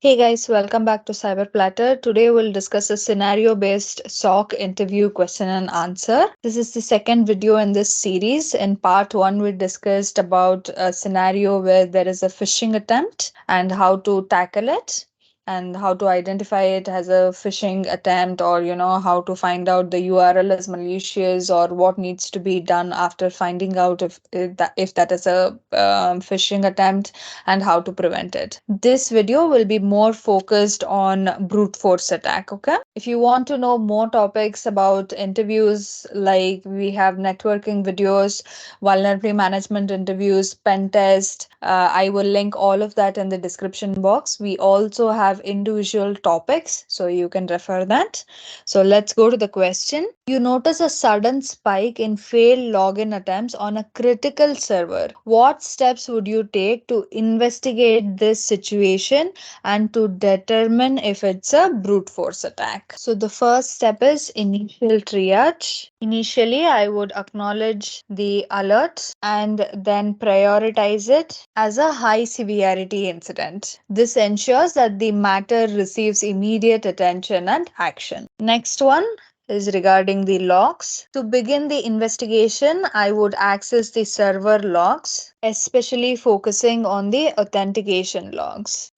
Hey guys, welcome back to Cyber Platter. Today we'll discuss a scenario based SOC interview question and answer. This is the second video in this series. In part 1, we discussed about a scenario where there is a phishing attempt and how to tackle it and how to identify it as a phishing attempt, or how to find out the URL is malicious, or what needs to be done after finding out if that is a phishing attempt, and how to prevent it. This video will be more focused on brute force attack. Okay, if you want to know more topics about interviews, like we have networking videos, vulnerability management interviews, pen test, I will link all of that in the description box. We also have individual topics, so you can refer that. So let's go to the question. You notice a sudden spike in failed login attempts on a critical server. What steps would you take to investigate this situation and to determine if it's a brute force attack? So the first step is initial triage. Initially, I would acknowledge the alert and then prioritize it as a high severity incident. This ensures that the matter receives immediate attention and action. Next one is regarding the logs. To begin the investigation, I would access the server logs, especially focusing on the authentication logs.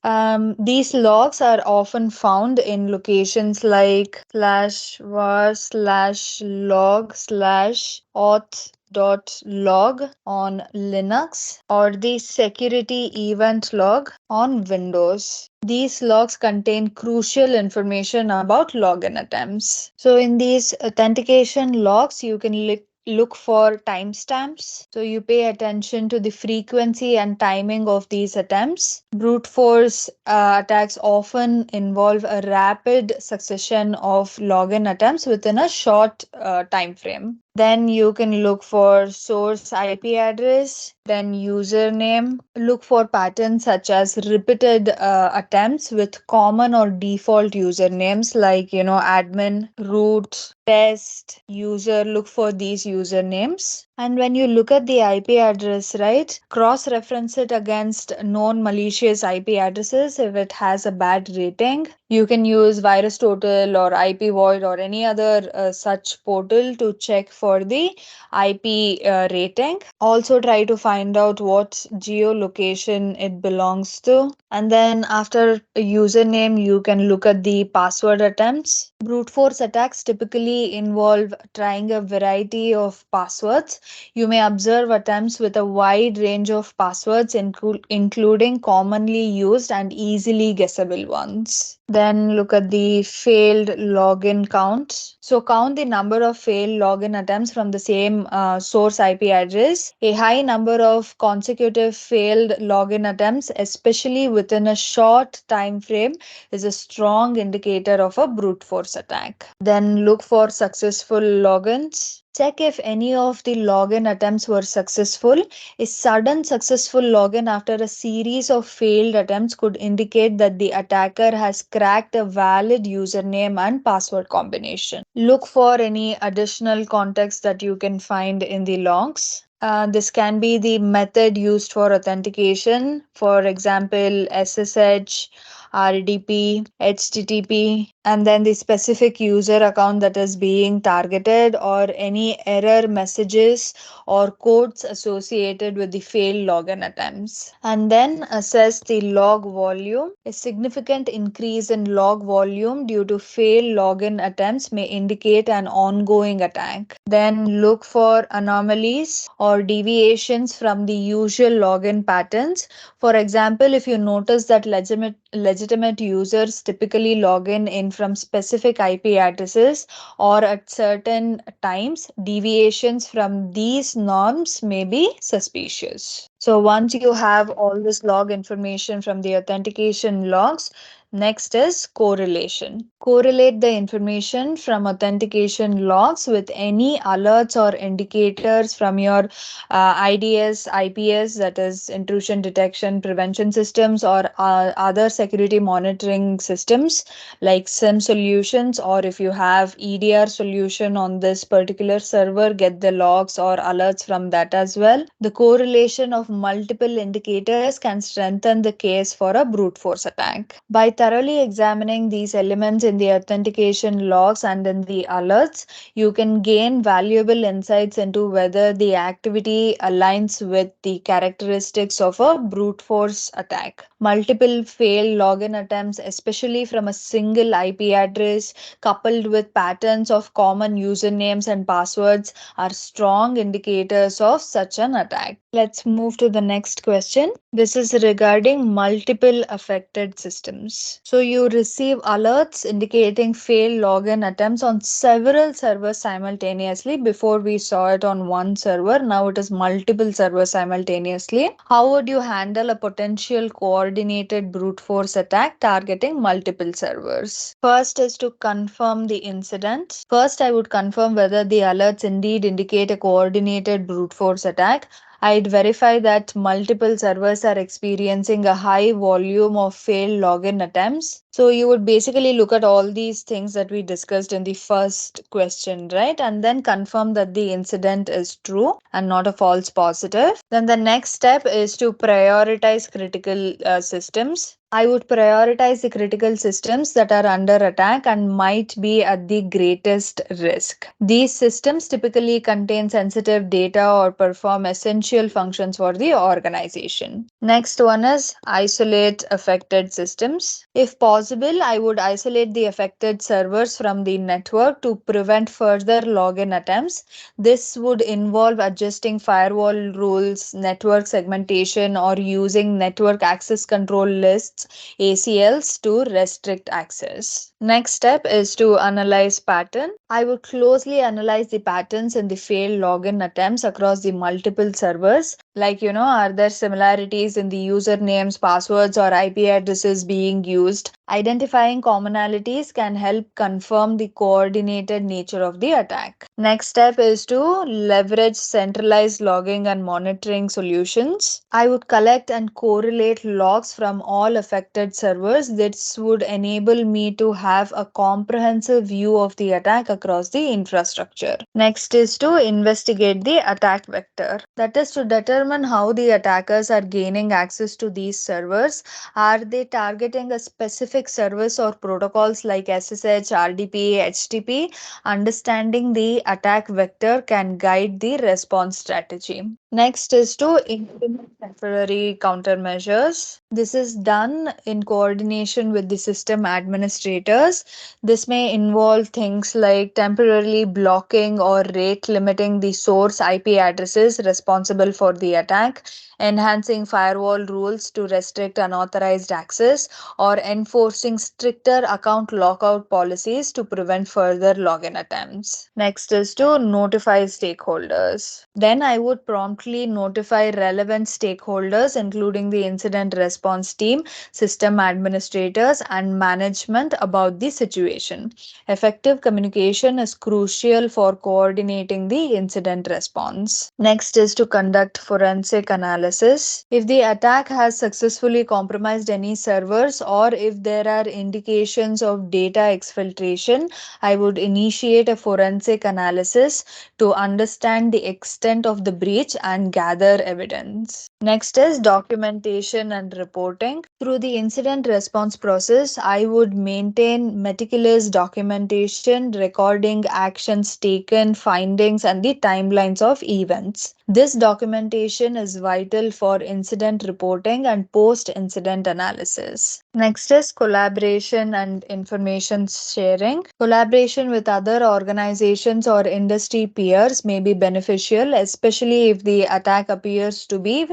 These logs are often found in locations like /var/log/auth.log on Linux or the security event log on Windows. These logs contain crucial information about login attempts. So in these authentication logs, you can look for timestamps. So you pay attention to the frequency and timing of these attempts. Brute force attacks often involve a rapid succession of login attempts within a short time frame. Then you can look for source IP address, then username. Look for patterns such as repeated attempts with common or default usernames like, admin, root, test, user. Look for these usernames. And when you look at the IP address, right, cross reference it against known malicious IP addresses if it has a bad rating. You can use VirusTotal or IP Void or any other such portal to check for the IP rating. Also try to find out what geolocation it belongs to. And then after a username, you can look at the password attempts. Brute force attacks typically involve trying a variety of passwords. You may observe attempts with a wide range of passwords, including commonly used and easily guessable ones. Then look at the failed login count. So count the number of failed login attempts from the same source IP address. A high number of consecutive failed login attempts, especially within a short time frame, is a strong indicator of a brute force attack. Then look for successful logins. Check if any of the login attempts were successful. A sudden successful login after a series of failed attempts could indicate that the attacker has cracked a valid username and password combination. Look for any additional context that you can find in the logs. This can be the method used for authentication, for example, SSH, RDP, HTTP, and then the specific user account that is being targeted, or any error messages or codes associated with the failed login attempts. And then assess the log volume. A significant increase in log volume due to failed login attempts may indicate an ongoing attack. Then look for anomalies or deviations from the usual login patterns. For example, if you notice that legitimate users typically log in from specific IP addresses or at certain times, deviations from these norms may be suspicious. So once you have all this log information from the authentication logs, Next is correlation. Correlate the information from authentication logs with any alerts or indicators from your IDS, IPS, that is intrusion detection prevention systems, or other security monitoring systems like SIM solutions, or if you have EDR solution on this particular server, get the logs or alerts from that as well. The correlation of multiple indicators can strengthen the case for a brute force attack. By thoroughly examining these elements in the authentication logs and in the alerts, you can gain valuable insights into whether the activity aligns with the characteristics of a brute force attack. Multiple failed login attempts, especially from a single IP address, coupled with patterns of common usernames and passwords, are strong indicators of such an attack. Let's move to the next question. This is regarding multiple affected systems. So you receive alerts indicating failed login attempts on several servers simultaneously. Before we saw it on one server, now it is multiple servers simultaneously. How would you handle a potential coordinated brute force attack targeting multiple servers? First is to confirm the incident. First, I would confirm whether the alerts indeed indicate a coordinated brute force attack. I'd verify that multiple servers are experiencing a high volume of failed login attempts. So you would basically look at all these things that we discussed in the first question, right? And then confirm that the incident is true and not a false positive. Then the next step is to prioritize critical systems. I would prioritize the critical systems that are under attack and might be at the greatest risk. These systems typically contain sensitive data or perform essential functions for the organization. Next one is isolate affected systems. If possible, I would isolate the affected servers from the network to prevent further login attempts. This would involve adjusting firewall rules, network segmentation, or using network access control lists ACLs to restrict access. Next step is to analyze pattern. I would closely analyze the patterns in the failed login attempts across the multiple servers. Like, are there similarities in the usernames, passwords, or IP addresses being used? Identifying commonalities can help confirm the coordinated nature of the attack. Next step is to leverage centralized logging and monitoring solutions. I would collect and correlate logs from all affected servers. This would enable me to have a comprehensive view of the attack across the infrastructure. Next is to investigate the attack vector. That is to determine how the attackers are gaining access to these servers. Are they targeting a specific service or protocols like SSH, RDP, HTTP? Understanding the attack vector can guide the response strategy. Next is to implement temporary countermeasures. This is done in coordination with the system administrators. This may involve things like temporarily blocking or rate limiting the source IP addresses responsible for the attack, enhancing firewall rules to restrict unauthorized access, or enforcing stricter account lockout policies to prevent further login attempts. Next is to notify stakeholders. Then I would promptly notify relevant stakeholders, including the incident response team, system administrators, and management about the situation. Effective communication is crucial for coordinating the incident response. Next is to conduct forensic analysis. If the attack has successfully compromised any servers or if there are indications of data exfiltration, I would initiate a forensic analysis to understand the extent of the breach and gather evidence. Next is documentation and reporting. Through the incident response process, I would maintain meticulous documentation recording actions taken, findings, and the timelines of events. This documentation is vital for incident reporting and post-incident analysis. Next is collaboration and information sharing. Collaboration with other organizations or industry peers may be beneficial, especially if the attack appears to be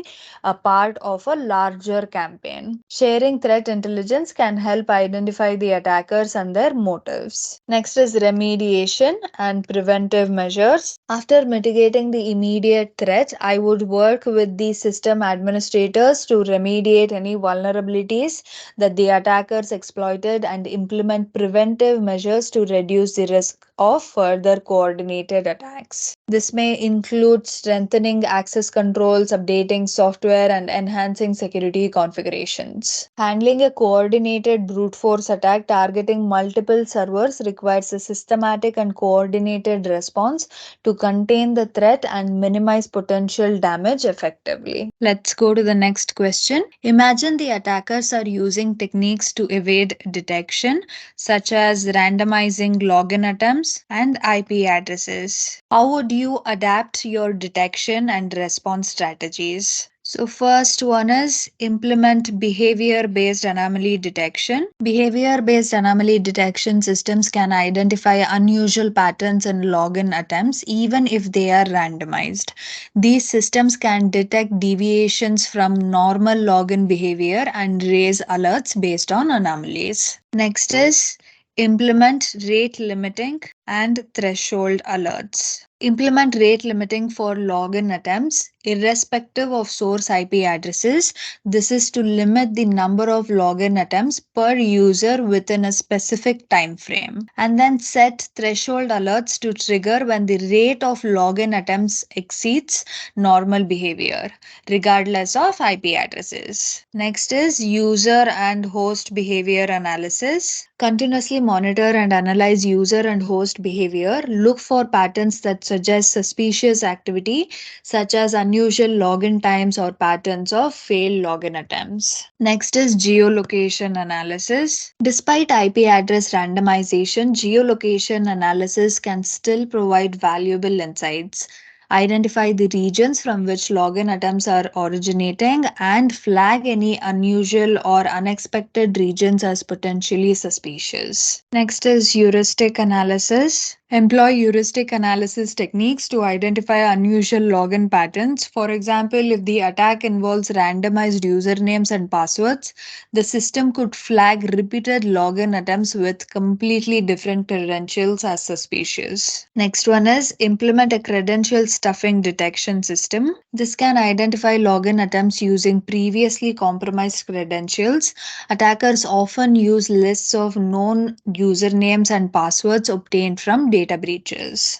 a part of a larger campaign. Sharing threat intelligence can help identify the attackers and their motives. Next is remediation and preventive measures. After mitigating the immediate threat, I would work with the system administrators to remediate any vulnerabilities that the attackers exploited and implement preventive measures to reduce the risk of further coordinated attacks. This may include strengthening access controls, updating software, and enhancing security configurations. Handling a coordinated brute force attack targeting multiple servers requires a systematic and coordinated response to contain the threat and minimize potential damage effectively. Let's go to the next question. Imagine the attackers are using techniques to evade detection, such as randomizing login attempts and IP addresses. How would you adapt your detection and response strategies? So first one is implement behavior-based anomaly detection. Behavior-based anomaly detection systems can identify unusual patterns in login attempts even if they are randomized. These systems can detect deviations from normal login behavior and raise alerts based on anomalies. Next is implement rate limiting and threshold alerts. Implement rate limiting for login attempts, irrespective of source IP addresses. This is to limit the number of login attempts per user within a specific time frame. And then set threshold alerts to trigger when the rate of login attempts exceeds normal behavior, regardless of IP addresses. Next is user and host behavior analysis. Continuously monitor and analyze user and host behavior. Look for patterns that suggest suspicious activity, such as unusual login times or patterns of failed login attempts. Next is geolocation analysis. Despite IP address randomization, geolocation analysis can still provide valuable insights. Identify the regions from which login attempts are originating and flag any unusual or unexpected regions as potentially suspicious. Next is heuristic analysis. Employ heuristic analysis techniques to identify unusual login patterns. For example, if the attack involves randomized usernames and passwords, the system could flag repeated login attempts with completely different credentials as suspicious. Next one is implement a credential stuffing detection system. This can identify login attempts using previously compromised credentials. Attackers often use lists of known usernames and passwords obtained from data breaches.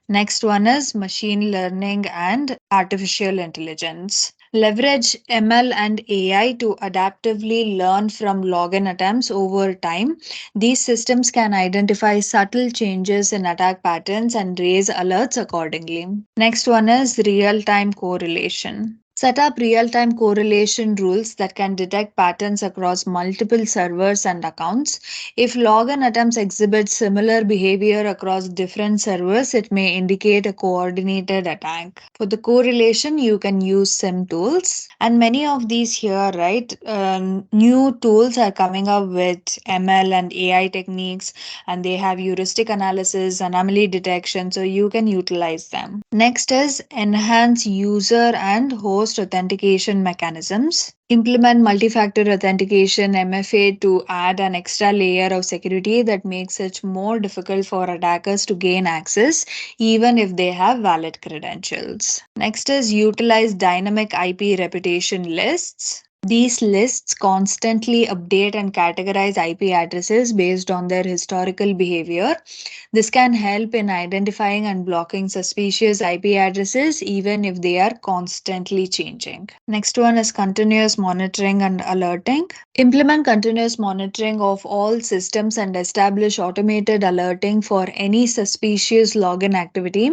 Next one is machine learning and artificial intelligence. Leverage ML and AI to adaptively learn from login attempts over time. These systems can identify subtle changes in attack patterns and raise alerts accordingly. Next one is real-time correlation. Set up real-time correlation rules that can detect patterns across multiple servers and accounts. If login attempts exhibit similar behavior across different servers, it may indicate a coordinated attack. For the correlation, you can use SIM tools. And many of these here, right, new tools are coming up with ML and AI techniques, and they have heuristic analysis, anomaly detection, so you can utilize them. Next is enhance user and host authentication mechanisms. Implement multi-factor authentication MFA to add an extra layer of security that makes it more difficult for attackers to gain access even if they have valid credentials. Next is utilize dynamic IP reputation lists. These lists constantly update and categorize IP addresses based on their historical behavior. This can help in identifying and blocking suspicious IP addresses even if they are constantly changing. Next one is continuous monitoring and alerting. Implement continuous monitoring of all systems and establish automated alerting for any suspicious login activity.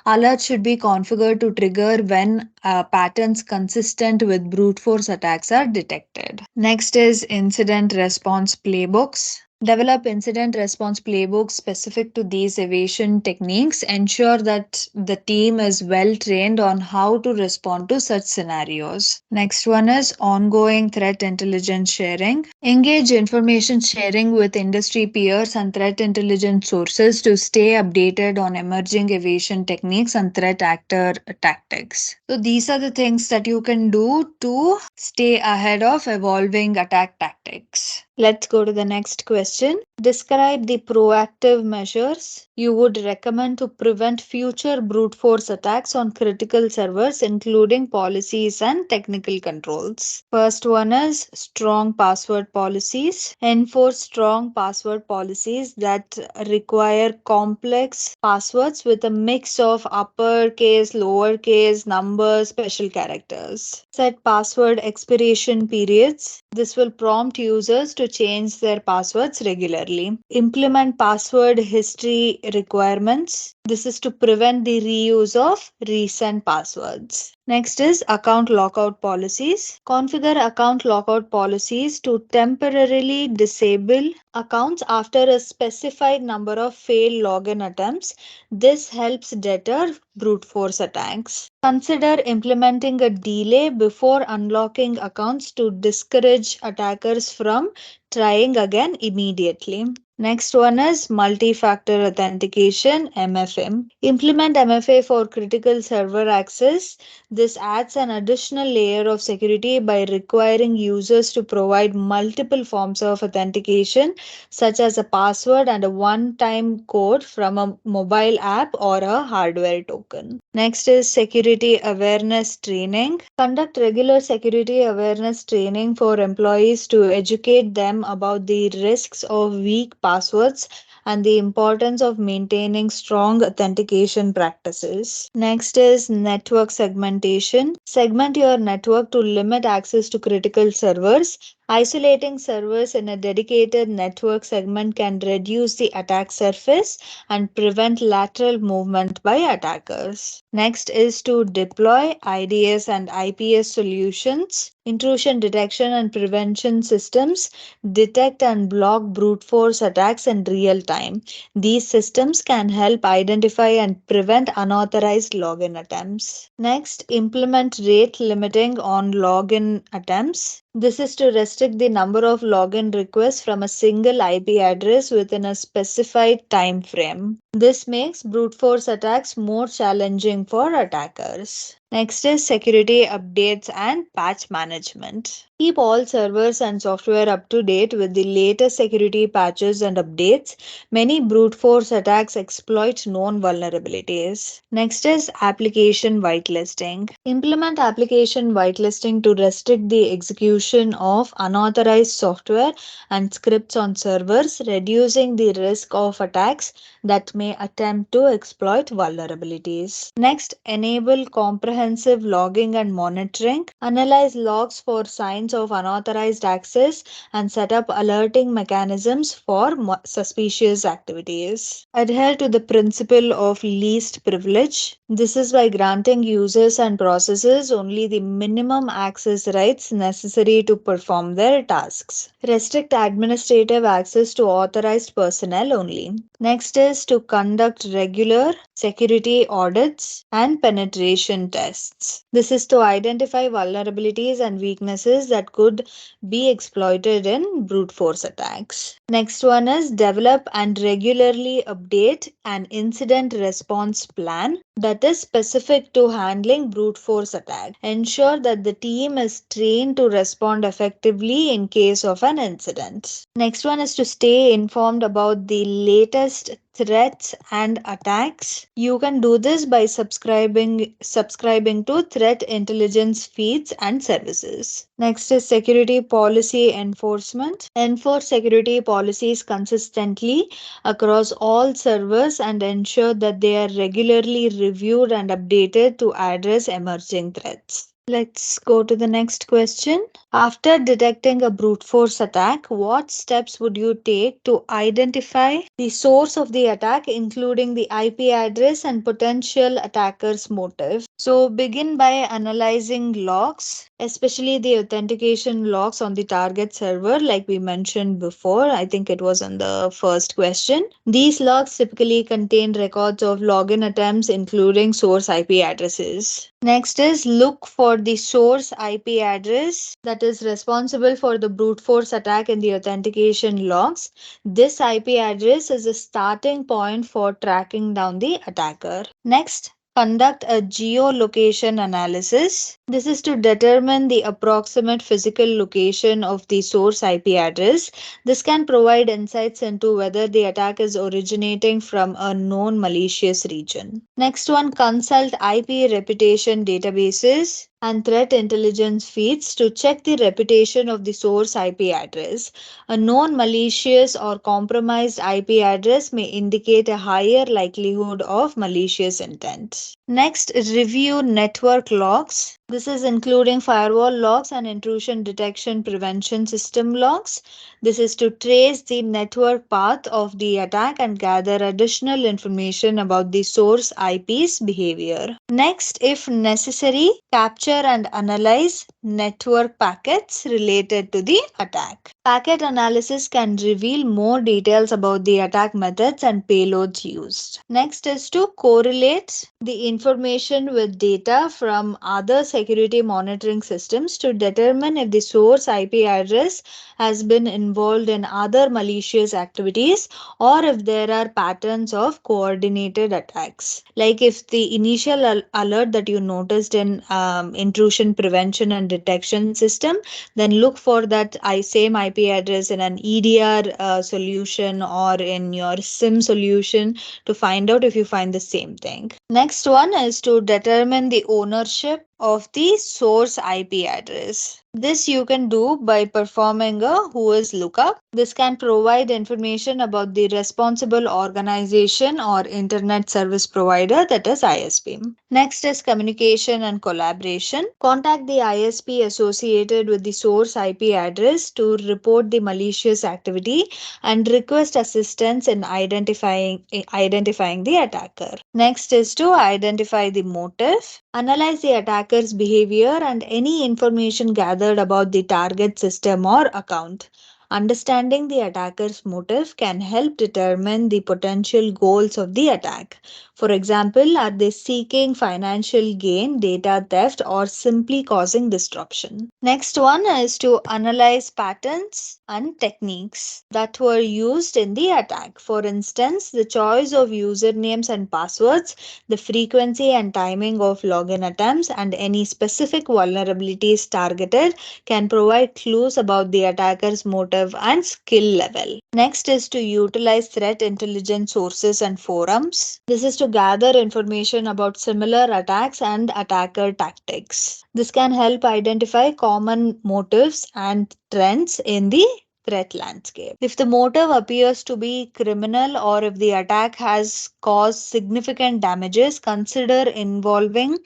Alerts should be configured to trigger when patterns consistent with brute force attacks are detected. Next is incident response playbooks. Develop incident response playbooks specific to these evasion techniques. Ensure that the team is well trained on how to respond to such scenarios. Next one is ongoing threat intelligence sharing. Engage information sharing with industry peers and threat intelligence sources to stay updated on emerging evasion techniques and threat actor tactics. So these are the things that you can do to stay ahead of evolving attack tactics. Let's go to the next question. Describe the proactive measures you would recommend to prevent future brute force attacks on critical servers, including policies and technical controls. First one is strong password policies. Enforce strong password policies that require complex passwords with a mix of uppercase, lowercase, numbers, special characters. Set password expiration periods. This will prompt users to change their passwords regularly. Implement password history requirements. This is to prevent the reuse of recent passwords. Next is account lockout policies. Configure account lockout policies to temporarily disable accounts after a specified number of failed login attempts. This helps deter brute force attacks. Consider implementing a delay before unlocking accounts to discourage attackers from trying again immediately. Next one is multi-factor authentication MFA. Implement MFA for critical server access. This adds an additional layer of security by requiring users to provide multiple forms of authentication, such as a password and a one-time code from a mobile app or a hardware token. Next is security awareness training. Conduct regular security awareness training for employees to educate them about the risks of weak passwords and the importance of maintaining strong authentication practices. Next is network segmentation. Segment your network to limit access to critical servers. Isolating servers in a dedicated network segment can reduce the attack surface and prevent lateral movement by attackers. Next is to deploy IDS and IPS solutions. Intrusion detection and prevention systems detect and block brute force attacks in real time. These systems can help identify and prevent unauthorized login attempts. Next, implement rate limiting on login attempts. This is to restrict the number of login requests from a single IP address within a specified time frame. This makes brute force attacks more challenging for attackers. Next is security updates and patch management. Keep all servers and software up to date with the latest security patches and updates. Many brute force attacks exploit known vulnerabilities. Next is application whitelisting. Implement application whitelisting to restrict the execution of unauthorized software and scripts on servers, reducing the risk of attacks that may attempt to exploit vulnerabilities. Next, enable comprehensive logging and monitoring. Analyze logs for signs of unauthorized access and set up alerting mechanisms for suspicious activities. Adhere to the principle of least privilege. This is by granting users and processes only the minimum access rights necessary to perform their tasks. Restrict administrative access to authorized personnel only. Next is to conduct regular security audits and penetration tests. This is to identify vulnerabilities and weaknesses that could be exploited in brute force attacks. Next one is develop and regularly update an incident response plan that is specific to handling brute force attack. Ensure that the team is trained to respond effectively in case of an incident. Next one is to stay informed about the latest threats and attacks. You can do this by subscribing to threat intelligence feeds and services. Next is security policy enforcement. Enforce security policies consistently across all servers and ensure that they are regularly reviewed and updated to address emerging threats. Let's go to the next question. After detecting a brute force attack, what steps would you take to identify the source of the attack, including the IP address and potential attacker's motive? So, begin by analyzing logs, especially the authentication logs on the target server, like we mentioned before. I think it was in the first question. These logs typically contain records of login attempts, including source IP addresses. Next is look for the source IP address that is responsible for the brute force attack in the authentication logs. This IP address is a starting point for tracking down the attacker. Next, conduct a geolocation analysis. This is to determine the approximate physical location of the source IP address. This can provide insights into whether the attack is originating from a known malicious region. Next one, consult IP reputation databases and threat intelligence feeds to check the reputation of the source IP address. A known malicious or compromised IP address may indicate a higher likelihood of malicious intent. Next, review network logs. This is including firewall logs and intrusion detection prevention system logs. This is to trace the network path of the attack and gather additional information about the source IP's behavior. Next, if necessary, capture and analyze network packets related to the attack. Packet analysis can reveal more details about the attack methods and payloads used. Next is to correlate the information with data from other security monitoring systems to determine if the source IP address has been involved in other malicious activities or if there are patterns of coordinated attacks. Like if the initial alert that you noticed in intrusion prevention and detection system, then look for that same IP address in an EDR solution or in your SIM solution to find out if you find the same thing. Next one is to determine the ownership of the source IP address. This you can do by performing a whois lookup. This can provide information about the responsible organization or internet service provider, that is ISP. Next is communication and collaboration. Contact the ISP associated with the source IP address to report the malicious activity and request assistance in identifying the attacker. Next is to identify the motive. Analyze the attacker's behavior and any information gathered about the target system or account. Understanding the attacker's motive can help determine the potential goals of the attack. For example, are they seeking financial gain, data theft, or simply causing disruption? Next one is to analyze patterns and techniques that were used in the attack. For instance, the choice of usernames and passwords, the frequency and timing of login attempts, and any specific vulnerabilities targeted can provide clues about the attacker's motive and skill level. Next is to utilize threat intelligence sources and forums. This is to gather information about similar attacks and attacker tactics. This can help identify common motives and trends in the threat landscape. If the motive appears to be criminal or if the attack has caused significant damages, consider involving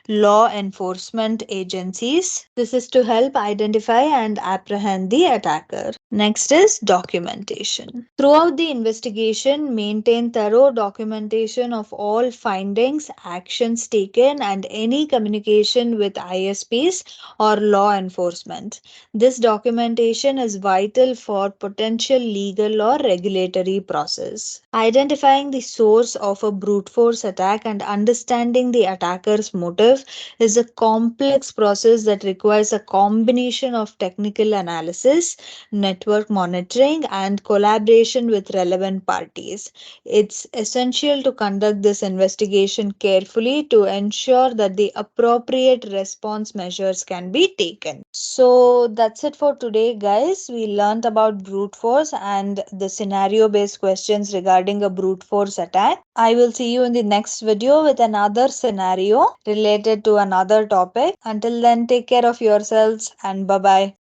law enforcement agencies. This is to help identify and apprehend the attacker. Next is documentation. Throughout the investigation, maintain thorough documentation of all findings, actions taken, and any communication with ISPs or law enforcement. This documentation is vital for potential legal or regulatory process. Identifying the source of a brute force attack and understanding the attacker's motive is a complex process that requires a combination of technical analysis, network monitoring, and collaboration with relevant parties. It's essential to conduct this investigation carefully to ensure that the appropriate response measures can be taken. So that's it for today, guys. We learned about brute force and the scenario based questions regarding a brute force attack. I will see you in the next video with another scenario related to another topic. Until then, take care of yourselves and bye bye.